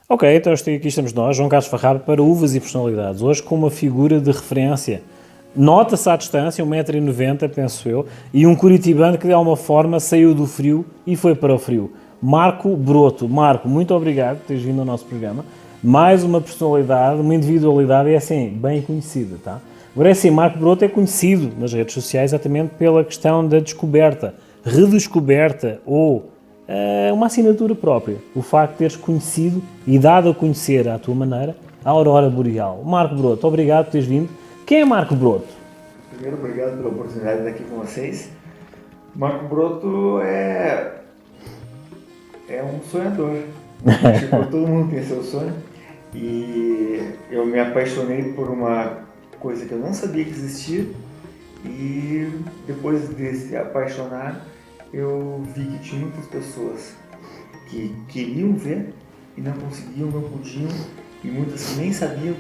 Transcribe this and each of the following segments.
Ok, então aqui estamos nós, João Carlos Farraba, para Uvas e Personalidades. Hoje com uma figura de referência. Nota-se à distância, 1,90 m, penso eu, e um curitibano que de alguma forma saiu do frio e foi para o frio. Marco Broto. Marco, muito obrigado por teres vindo ao nosso programa. Mais uma personalidade, uma individualidade, e é assim, bem conhecida, tá? Agora é assim, Marco Broto é conhecido nas redes sociais exatamente pela questão da descoberta, redescoberta ou uma assinatura própria. O facto de teres conhecido e dado a conhecer à tua maneira a aurora boreal. Marco Broto, obrigado por teres vindo. Quem é Marco Broto? Primeiro, obrigado pela oportunidade de estar aqui com vocês. Marco Broto é um sonhador. Tipo, todo mundo tem seu sonho. E eu me apaixonei por uma coisa que eu não sabia que existia. E depois de se apaixonar, eu vi que tinha muitas pessoas que queriam ver e não conseguiam, não podiam. E muitas que nem sabiam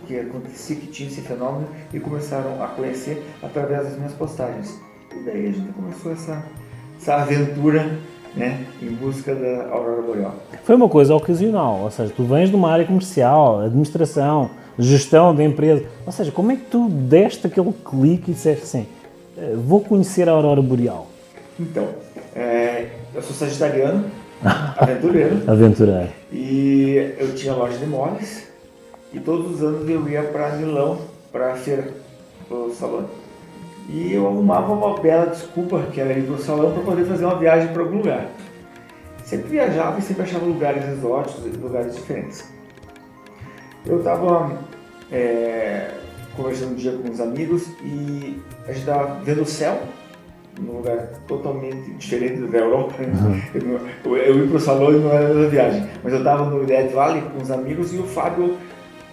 que acontecia, que tinha esse fenômeno, e começaram a conhecer através das minhas postagens. E daí a gente começou essa aventura, né, em busca da aurora boreal. Foi uma coisa ocasional, ou seja, tu vens de uma área comercial, administração, gestão de empresa, ou seja, como é que tu deste aquele clique e disseste assim, vou conhecer a aurora boreal? Então, eu sou sagitariano, aventureiro. Aventureiro. E eu tinha loja de móveis e todos os anos eu ia para Milão, para a feira, para o salão. E eu arrumava uma bela desculpa, que era ir para o salão, para poder fazer uma viagem para algum lugar. Sempre viajava e sempre achava lugares exóticos, lugares diferentes. Eu estava conversando um dia com uns amigos e a gente estava vendo o céu, num lugar totalmente diferente da Europa. Eu ia para o salão e não era da viagem, mas eu estava no Dead Valley com os amigos e o Fábio,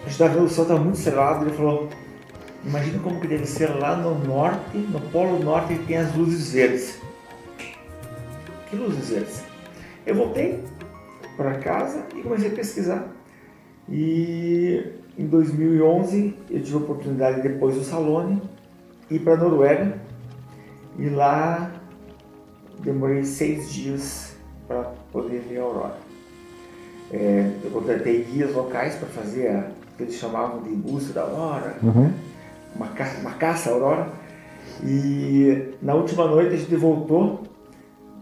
a gente estava vendo o céu, estava muito estrelado, ele falou, imagina como que deve ser lá no norte, no Polo Norte, que tem as luzes verdes. Que luzes verdes? Eu voltei para casa e comecei a pesquisar. E em 2011 eu tive a oportunidade, depois do Salone, ir para a Noruega. E lá demorei 6 dias para poder ver a aurora. Eu contratei guias locais para fazer o que eles chamavam de busca da aurora, uma caça à aurora. E na última noite a gente voltou,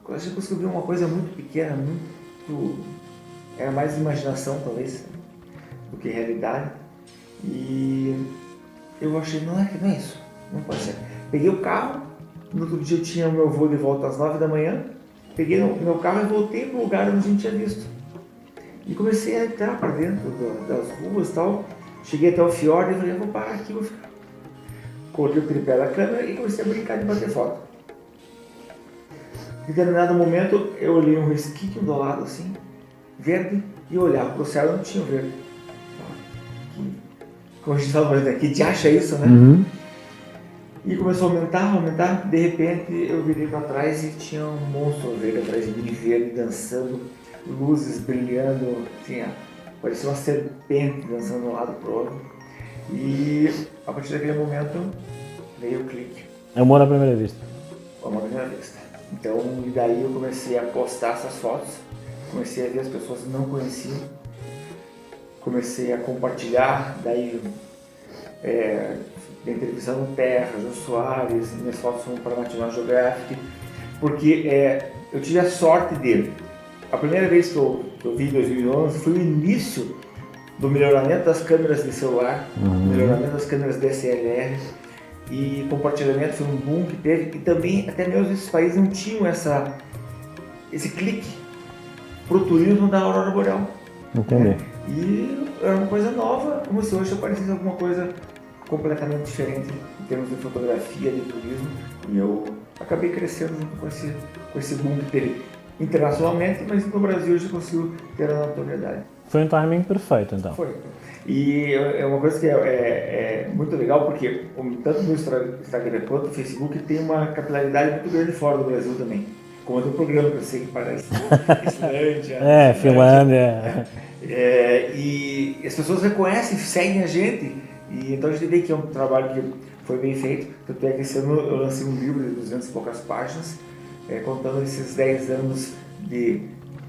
a gente conseguiu ver uma coisa muito pequena, era mais imaginação talvez do que realidade. E eu achei, não é isso, não pode ser. Peguei o carro. No outro dia eu tinha o meu voo de volta às 9 da manhã, peguei o meu carro e voltei para o lugar onde a gente tinha visto. E comecei a entrar para dentro das ruas e tal. Cheguei até o fiord e falei, vou parar aqui, vou ficar. Corri o tripé da câmera e comecei a brincar de bater foto. Em determinado momento eu olhei um resquício do lado assim, verde, e eu olhava para o céu e não tinha verde. Como a gente fala, que te acha isso, né? E começou a aumentar, de repente eu virei para trás e tinha um monstro verde atrás de mim, verde, dançando, luzes brilhando, parecia uma serpente dançando de um lado para o outro. E a partir daquele momento veio o clique. Amor à primeira vista. Amor à primeira vista. Então, e daí eu comecei a postar essas fotos, comecei a ver as pessoas que não conheciam, comecei a compartilhar, daí entrevistando Terra, Jô Soares, minhas fotos foram para a National Geographic, porque eu tive a sorte a primeira vez que eu vi em 2011 foi o início do melhoramento das câmeras de celular, melhoramento das câmeras DSLR, e compartilhamento foi um boom que teve, e também até mesmo esses países não tinham esse clique pro turismo da aurora boreal. Entendi. E era uma coisa nova, como se hoje aparecesse alguma coisa completamente diferente em termos de fotografia, de turismo, e eu acabei crescendo junto com esse boom que teve internacionalmente, mas no Brasil já conseguiu ter a notoriedade. Foi um timing perfeito, então. Foi. E é uma coisa que é muito legal, porque tanto no Instagram quanto no Facebook tem uma capilaridade muito grande fora do Brasil também. Como tem um programa que eu sei que parece Islândia. Finlândia. E as pessoas reconhecem, seguem a gente, E então a gente vê que é um trabalho que foi bem feito. Tanto é que esse ano eu lancei um livro de 200 e poucas páginas, contando esses 10 anos de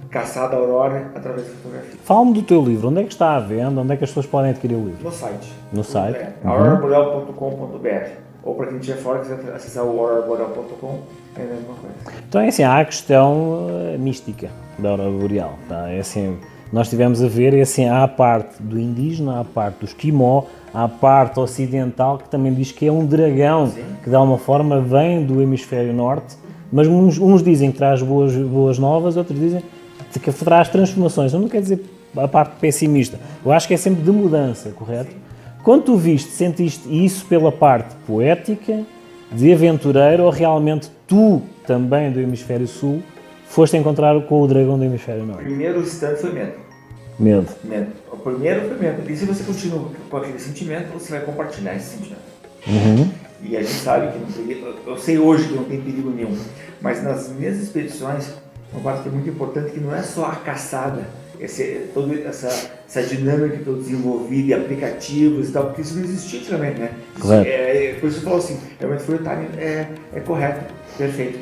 caçada à aurora através da fotografia. Fala-me do teu livro, onde é que está à venda, onde é que as pessoas podem adquirir o livro? No site. No site? auroraboreal.com.br. Ou para quem estiver fora, quiser acessar o auroraboreal.com, é a mesma coisa. Então é assim, há a questão mística da aurora boreal, tá? É assim, nós tivemos a ver, é assim, há a parte do indígena, há a parte do esquimó, há a parte ocidental que também diz que é um dragão, sim, que de alguma forma vem do hemisfério norte, mas uns dizem que traz boas novas, outros dizem que traz transformações. Eu não quero dizer a parte pessimista, eu acho que é sempre de mudança, correto? Sim. Quando tu viste, sentiste isso pela parte poética, de aventureiro, ou realmente tu, também do hemisfério sul, foste encontrar com o dragão do hemisfério norte? O primeiro instante foi medo. Medo. O primeiro foi medo. E se você continua com aquele sentimento, você vai compartilhar esse sentimento. Uhum. E a gente sabe que não tem, eu sei hoje que não tem perigo nenhum, mas nas minhas expedições, uma parte que é muito importante, que não é só a caçada, toda essa dinâmica que eu desenvolvi de aplicativos e tal, porque isso não existia antigamente, né? Por isso eu falo assim, realmente foi o timing é correto, perfeito.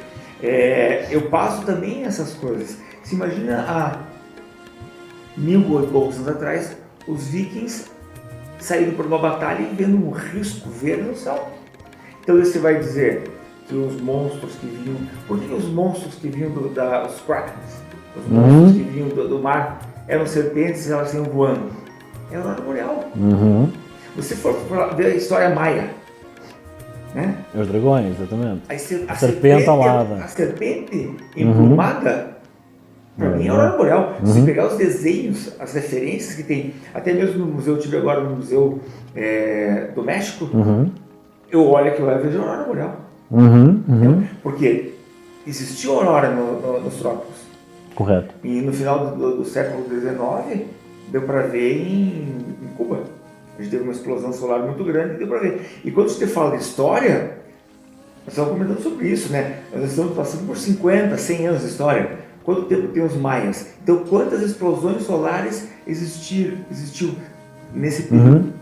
Eu passo também essas coisas. Se imagina há 1000 ou poucos anos atrás, os vikings saíram por uma batalha e vendo um risco verde no céu. Então você vai dizer que os monstros que vinham... Por que os monstros que vinham os krakens, os monstros que vinham do mar, eram serpentes e elas iam voando? É a aurora boreal. Você for ver a história maia, né? Os dragões, exatamente. A serpente alada. A serpente emplumada, para mim é a aurora boreal. Se pegar os desenhos, as referências que tem, até mesmo no museu, eu estive agora no Museu do México, eu olho aquilo lá e vejo a aurora boreal. Porque existiu aurora nos trópicos. Correto. E no final do século XIX, deu para ver em Cuba. A gente teve uma explosão solar muito grande e deu para ver. E quando você fala de história, nós estamos comentando sobre isso, né? Nós estamos passando por 50, 100 anos de história. Quanto tempo tem os maias? Então, quantas explosões solares existiu nesse período?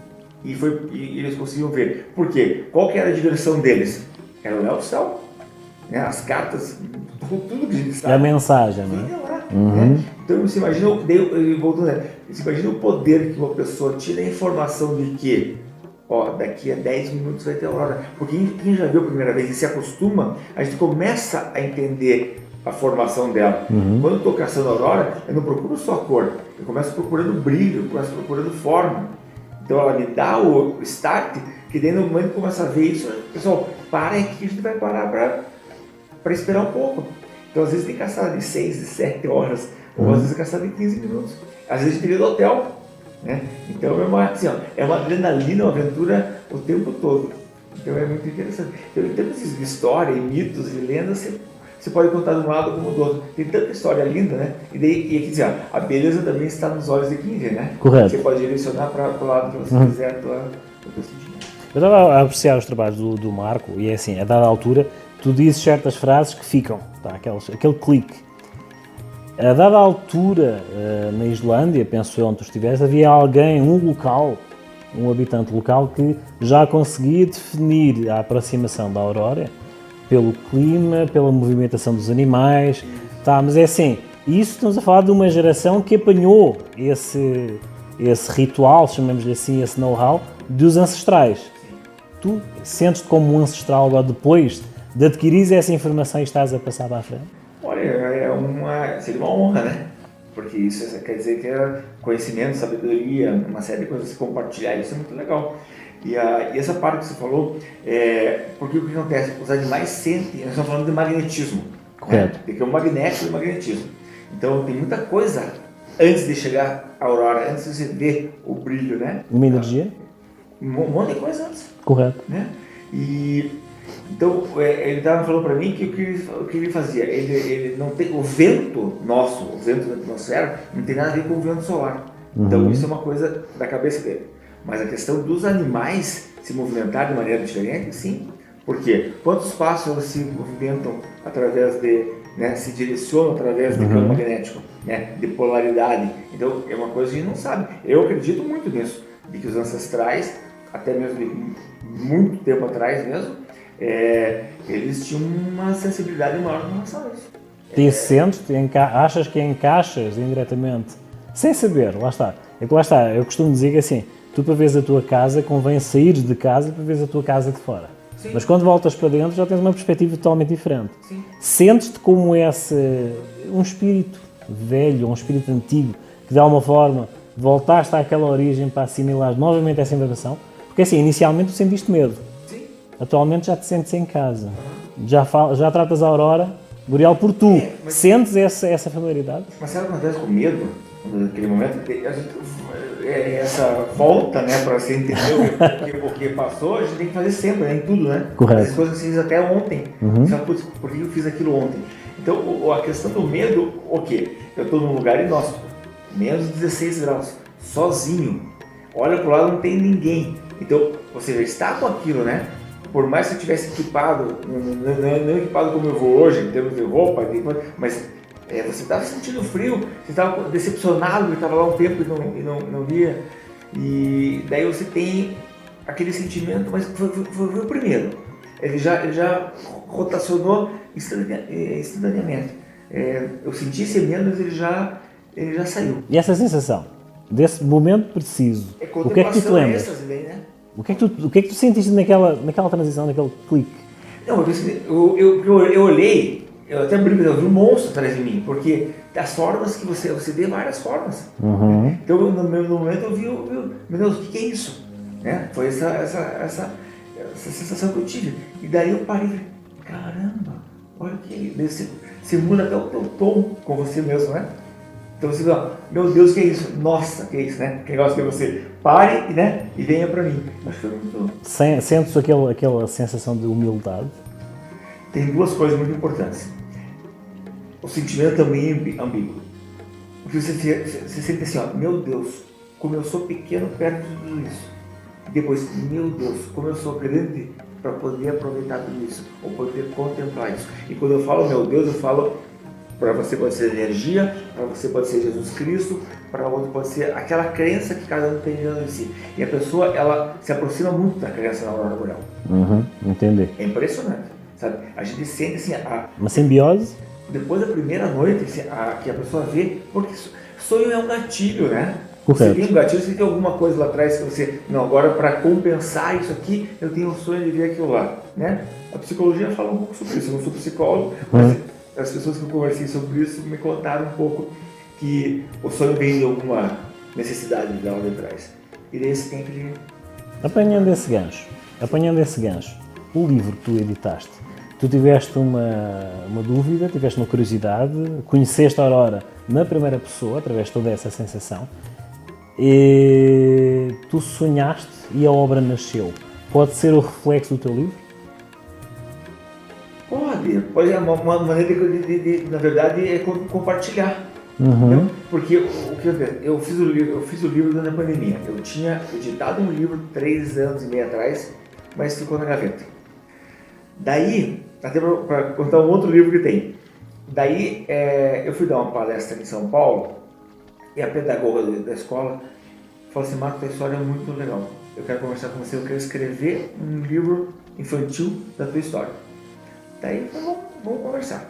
E eles conseguiam ver. Por quê? Qual que era a diversão deles? Era olhar o céu, né? As cartas, tudo que a gente sabe. E a mensagem, né? Então você imagina, você imagina o poder que uma pessoa tira a informação de que daqui a 10 minutos vai ter aurora. Porque quem já viu a primeira vez e se acostuma, a gente começa a entender a formação dela. Quando eu estou caçando a aurora, eu não procuro só a cor, eu começo procurando brilho, eu começo procurando forma. Então ela me dá o start, que daí no momento que começa a ver isso, pessoal, para aqui, a gente vai parar para esperar um pouco. Então às vezes tem caçada de 6, de 7 horas, ou às vezes caçada de 15 minutos. Às vezes a gente vive no hotel, né? Então é uma adrenalina, uma aventura o tempo todo. Então é muito interessante. Então, em termos de história, e mitos e lendas, você pode contar de um lado como do outro. Tem tanta história linda, né? E aqui dizer, a beleza também está nos olhos de quem vê, né? Correto. Você pode direcionar para o lado que você quiser o teu sentimento. Eu estava a apreciar os trabalhos do Marco e é assim, a dada altura, tu dizes certas frases que ficam, tá? Aquele clique. A dada altura, na Islândia, penso eu, onde tu estiveste, havia alguém, um habitante local, que já conseguia definir a aproximação da aurora pelo clima, pela movimentação dos animais, tá? Mas é assim, isso estamos a falar de uma geração que apanhou esse ritual, chamamos-lhe assim, esse know-how, dos ancestrais. Tu sentes-te como um ancestral agora depois de adquirir essa informação e estás a passar para a frente? Olha, seria uma honra, né? Porque isso quer dizer que é conhecimento, sabedoria, uma série de coisas a se compartilhar, isso é muito legal. E essa parte que você falou, porque o que acontece? Os animais sentem, nós estamos falando de magnetismo. Correto. Né? Porque é o magnético e o magnetismo. Então tem muita coisa antes de chegar à aurora, antes de você ver o brilho, né? Uma energia? Um monte de coisa antes. Correto. Né? Então ele estava falando para mim que o que ele fazia, ele não tem, o vento nosso, o vento da atmosfera, não tem nada a ver com o vento solar. Então isso é uma coisa da cabeça dele. Mas a questão dos animais se movimentar de maneira diferente, sim. Por quê? Quantos pássaros se movimentam através se direcionam através do campo magnético, né? De polaridade. Então é uma coisa que a gente não sabe. Eu acredito muito nisso, de que os ancestrais até mesmo de muito tempo atrás mesmo, eles tinham uma sensibilidade maior com relação a isso. Te sentes, achas que encaixas indiretamente, sem saber, lá está. É que lá está, eu costumo dizer que assim, tu para veres a tua casa, convém sair de casa para veres a tua casa de fora. Sim. Mas quando voltas para dentro já tens uma perspectiva totalmente diferente. Sim. Sentes-te como um espírito velho, um espírito antigo, que de alguma forma voltaste àquela origem para assimilar novamente essa informação. Porque assim, inicialmente tu sentiste medo. Sim. Atualmente já te sentes em casa. Já tratas a Aurora Boreal por tu. Sentes essa familiaridade? Mas sabe o que acontece com medo? Naquele momento, a gente, essa volta, né, para você entender o que passou, a gente tem que fazer sempre, né, em tudo, né? Correto. As coisas que você fez até ontem. Você fala, putz, por que eu fiz aquilo ontem? Então, a questão do medo, o quê? Eu estou num lugar inóspito, menos 16 graus, sozinho. Olha pro lado, não tem ninguém. Então, você já está com aquilo, né? Por mais que eu tivesse equipado, não equipado como eu vou hoje, em termos de roupa, mas você estava sentindo frio, você estava decepcionado, porque estava lá um tempo e não via. E daí você tem aquele sentimento, mas foi o primeiro. Ele já rotacionou instantaneamente. Eu senti esse medo, mas ele já saiu. E essa sensação, desse momento preciso, o que é que tu te lembras? Né? O que é que tu sentiste naquela transição, naquele clique? Não, eu olhei, eu até brinco, eu vi um monstro atrás de mim, porque as formas que você vê várias formas. Uhum. Então, no momento eu vi, meu Deus, o que é isso? Né? Foi essa sensação que eu tive. E daí eu parei e falei, caramba, olha o que é isso. Você muda até o teu tom com você mesmo, né? Então você fala, meu Deus, o que é isso? Nossa, o que é isso, né? Que negócio que você pare, né? E venha pra mim. Acho que foi muito... Sentes aquela sensação de humildade? Tem duas coisas muito importantes. O sentimento também é ambíguo. Porque você sente assim, ó, meu Deus, como eu sou pequeno perto de tudo isso. E depois, meu Deus, como eu sou grande para poder aproveitar tudo isso, ou poder contemplar isso. E quando eu falo meu Deus, eu falo, para você pode ser energia, para você pode ser Jesus Cristo, para outro pode ser aquela crença que cada um tem dentro de si. E a pessoa, ela se aproxima muito da crença na aurora boreal. Entendi. É impressionante, sabe? A gente sente assim, uma simbiose? Depois da primeira noite, que a pessoa vê, porque sonho é um gatilho, né? Correto. Você tem um gatilho, você tem alguma coisa lá atrás que você... Não, agora para compensar isso aqui, eu tenho um sonho de ver aquilo lá, né? A psicologia fala um pouco sobre isso, eu não sou psicólogo, mas as pessoas que eu conversei sobre isso me contaram um pouco que o sonho vem de alguma necessidade de lá de trás. E daí você tem que... Apanhando esse gancho, o livro que tu editaste, tu tiveste uma dúvida, tiveste uma curiosidade, conheceste a Aurora na primeira pessoa, através de toda essa sensação, e tu sonhaste e a obra nasceu. Pode ser o reflexo do teu livro? Pode, é uma maneira de na verdade, é compartilhar. Porque o que eu fiz o livro durante a pandemia. Eu tinha editado um livro 3 anos e meio atrás, mas ficou na gaveta. Daí, até para contar um outro livro que tem. Daí, eu fui dar uma palestra em São Paulo e a pedagoga da escola falou assim, Marco, a história é muito legal. Eu quero conversar com você, eu quero escrever um livro infantil da tua história. Daí, vamos conversar.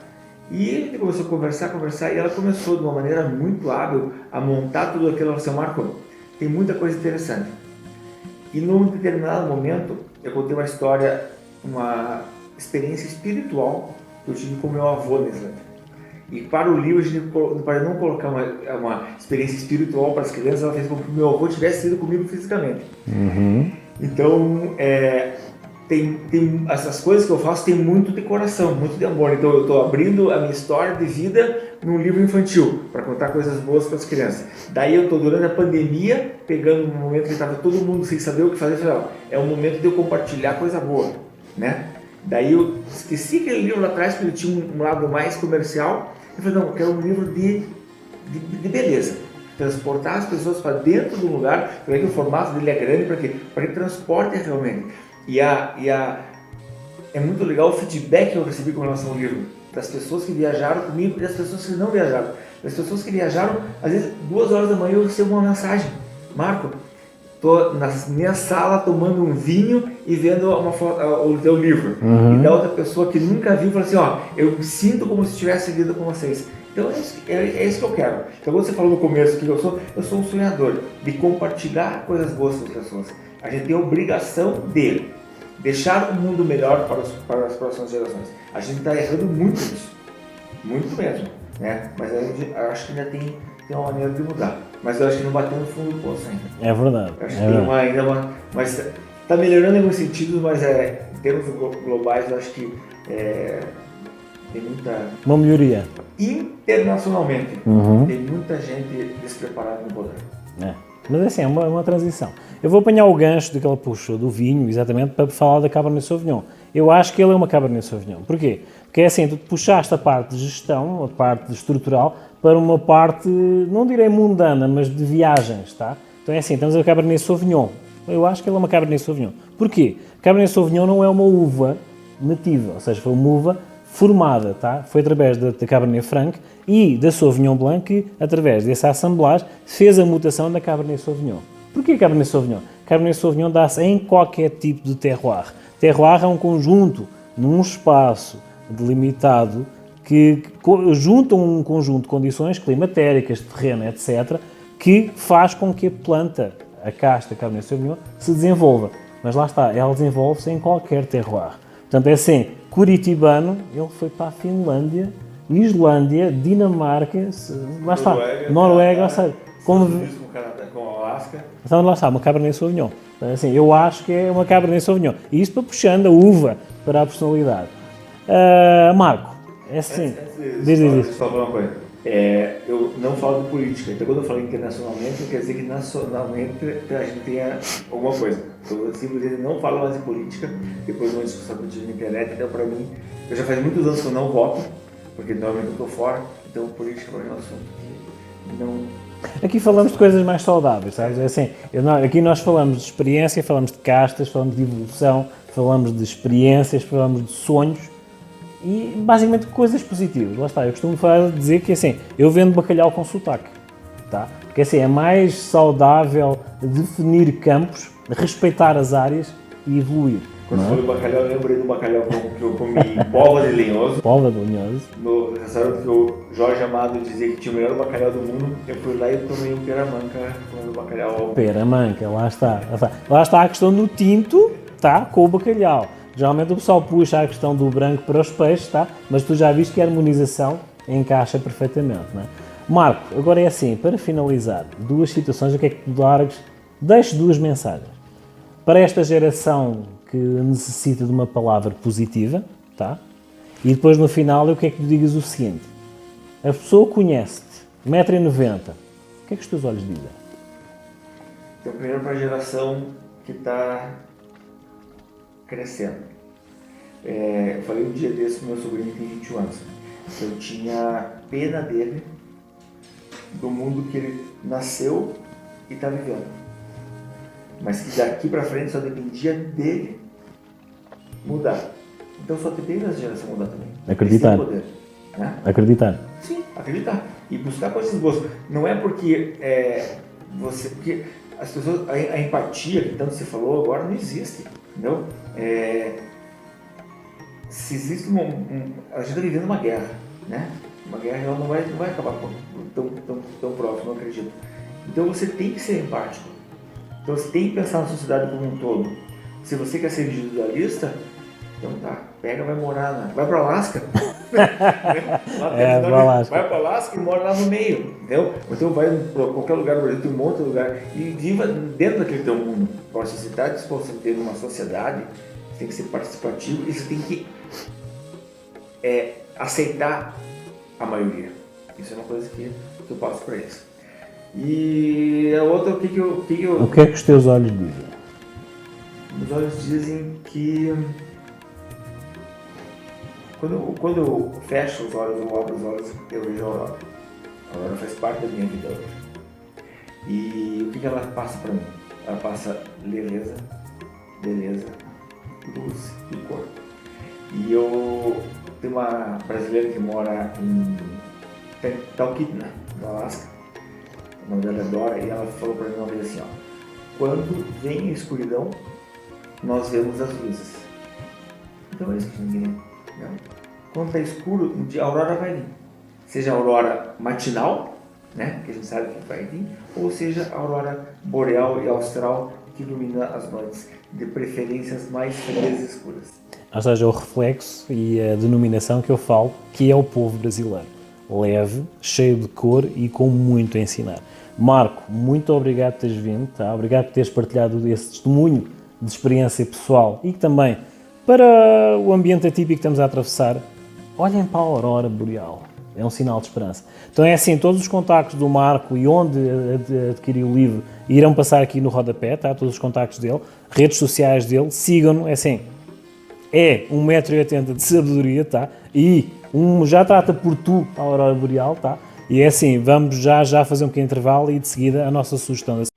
E ele começou a conversar, e ela começou de uma maneira muito hábil a montar tudo aquilo. Ela falou assim, Marco, tem muita coisa interessante. E num determinado momento, eu contei uma história, uma experiência espiritual que eu tive com meu avô na Islândia. E para o livro, para não colocar uma experiência espiritual para as crianças, ela fez com que meu avô tivesse ido comigo fisicamente. Então, essas coisas que eu faço tem muito de coração, muito de amor. Então eu estou abrindo a minha história de vida num livro infantil, para contar coisas boas para as crianças. Daí eu estou, durante a pandemia, pegando um momento que estava todo mundo sem saber o que fazer, falei, é o momento de eu compartilhar coisa boa, né? Daí eu esqueci aquele livro lá atrás, porque ele tinha um lado mais comercial. Eu falei, não, eu quero um livro de beleza. Transportar as pessoas para dentro do lugar, para que o formato dele é grande, para que transporte realmente. E é muito legal o feedback que eu recebi com relação ao livro, das pessoas que viajaram comigo e das pessoas que não viajaram. Das pessoas que viajaram, às vezes 2 horas da manhã eu recebo uma mensagem, Marco, tô na minha sala tomando um vinho e vendo o teu livro. E da outra pessoa que nunca viu, fala assim, ó, eu me sinto como se estivesse vindo com vocês. Então é isso que eu quero. Então você falou no começo que eu sou um sonhador, de compartilhar coisas boas com as pessoas. A gente tem a obrigação de deixar o mundo melhor para as próximas gerações. A gente está errando muito nisso, muito mesmo, né? Mas eu acho que ainda tem uma maneira de mudar. Mas eu acho que não bateu no fundo do poço ainda. É verdade. Eu acho que tem mas está melhorando em alguns sentidos, mas em termos globais eu acho que tem muita... Uma melhoria. Internacionalmente, tem muita gente despreparada no poder. Mas assim, é uma transição. Eu vou apanhar o gancho daquela puxa do vinho, exatamente, para falar da Cabernet Sauvignon. Eu acho que ele é uma Cabernet Sauvignon. Porquê? Porque é assim, tu puxaste a parte de gestão, a parte estrutural, para uma parte, não direi mundana, mas de viagens, tá? Então é assim, temos a Cabernet Sauvignon. Eu acho que ele é uma Cabernet Sauvignon. Porquê? Cabernet Sauvignon não é uma uva nativa, ou seja, foi uma uva formada, tá? Foi através da Cabernet Franc e da Sauvignon Blanc que, através dessa assemblagem, fez a mutação da Cabernet Sauvignon. Porquê Cabernet Sauvignon? Cabernet Sauvignon dá-se em qualquer tipo de terroir. Terroir é um conjunto, num espaço delimitado, que junta um conjunto de condições climatéricas, de terreno, etc., que faz com que a planta, a casta Cabernet Sauvignon, se desenvolva. Mas lá está, ela desenvolve-se em qualquer terroir. Portanto, é assim, curitibano, ele foi para a Finlândia, Islândia, Dinamarca, lá está, Noruega, ou seja, com o Alasca. Então lá está, uma Cabernet Sauvignon. Então, assim, eu acho que é uma Cabernet Sauvignon. E isto para puxando a uva para a personalidade. Marco, é assim, diz. Só uma coisa. Eu não falo de política, então quando eu falo internacionalmente, quer dizer que nacionalmente a gente tenha alguma coisa. Eu simplesmente não falo mais de política, depois de uma discussão que eu tive na internet, então para mim, eu já faz muitos anos que eu não voto, porque normalmente eu estou fora, então política para mim é um assunto que não... Aqui falamos de coisas mais saudáveis, sabes? É assim, aqui nós falamos de experiência, falamos de castas, falamos de evolução, falamos de experiências, falamos de sonhos, e basicamente coisas positivas. Lá está, eu costumo dizer que assim, eu vendo bacalhau com sotaque, tá? Porque assim, é mais saudável definir campos, respeitar as áreas e evoluir. Quando falei bacalhau, eu lembrei do bacalhau que eu comi em Póvoa de Linhoso. Póvoa de Linhoso. No restaurante que o Jorge Amado dizia que tinha o melhor bacalhau do mundo, eu fui lá e tomei um peramanca comendo bacalhau. Peramanca, lá está. Lá está a questão do tinto, tá? Com o bacalhau. Geralmente o pessoal puxa a questão do branco para os peixes, tá? Mas tu já viste que a harmonização encaixa perfeitamente, não é? Marco, agora é assim, para finalizar, duas situações, o que é que tu largas? Deixo duas mensagens. Para esta geração que necessita de uma palavra positiva, tá? E depois no final eu quero que tu digas o seguinte: a pessoa conhece-te, 1,90m, o que é que os teus olhos dizem? Então, primeiro para a geração que está crescendo. Eu falei um dia desse com meu sobrinho que tem 21 anos. Eu tinha pena dele, do mundo que ele nasceu e está vivendo. Mas que daqui para frente só dependia dele mudar. Então só depende da geração mudar também. Acreditar. Poder, né? Acreditar. Sim, acreditar. E buscar coisas boas. Não é porque porque as pessoas, a empatia que tanto você falou agora não existe. Entendeu? Se existe a gente está vivendo uma guerra, né? Uma guerra ela não vai acabar tão próximo, eu acredito. Então você tem que ser empático. Então você tem que pensar na sociedade como um todo. Se você quer ser individualista, então tá, vai para Alasca. Vai para Alasca e mora lá no meio, entendeu? Então vai para qualquer lugar do Brasil, tem um monte de lugar, e viva dentro daquele teu mundo. Para a sociedade, se você ter uma sociedade, você tem que ser participativo e você tem que aceitar a maioria. Isso é uma coisa que eu passo para eles. E a outra, o que é que os teus olhos dizem? Os olhos dizem que quando eu fecho os olhos, eu abro os olhos, eu vejo a Aurora. A Aurora faz parte da minha vida hoje. E o que ela passa para mim? Ela passa leveza, beleza, luz e cor. E eu tenho uma brasileira que mora em Talkeetna, no Alasca. O nome dela é Dora, e ela falou para mim uma vez assim, ó: quando vem a escuridão, nós vemos as luzes. Então é isso que a gente queria. Né? Quando está escuro, no dia a aurora vai vir. Seja a aurora matinal, né, que a gente sabe que vai vir, ou seja a aurora boreal e austral que ilumina as noites, de preferências mais frias e escuras. Ou seja, o reflexo e a denominação que eu falo, que é o povo brasileiro. Leve, cheio de cor e com muito a ensinar. Marco, muito obrigado por teres vindo, tá? Obrigado por teres partilhado esse testemunho de experiência pessoal e que também, para o ambiente atípico que estamos a atravessar, olhem para a aurora boreal. É um sinal de esperança. Então é assim, todos os contactos do Marco e onde adquirir o livro irão passar aqui no rodapé, tá? Todos os contactos dele, redes sociais dele, sigam-no, é assim, é 1,80 m de sabedoria, tá? E já trata por tu a aurora boreal, tá? E é assim, vamos já fazer um pequeno intervalo e de seguida a nossa sugestão da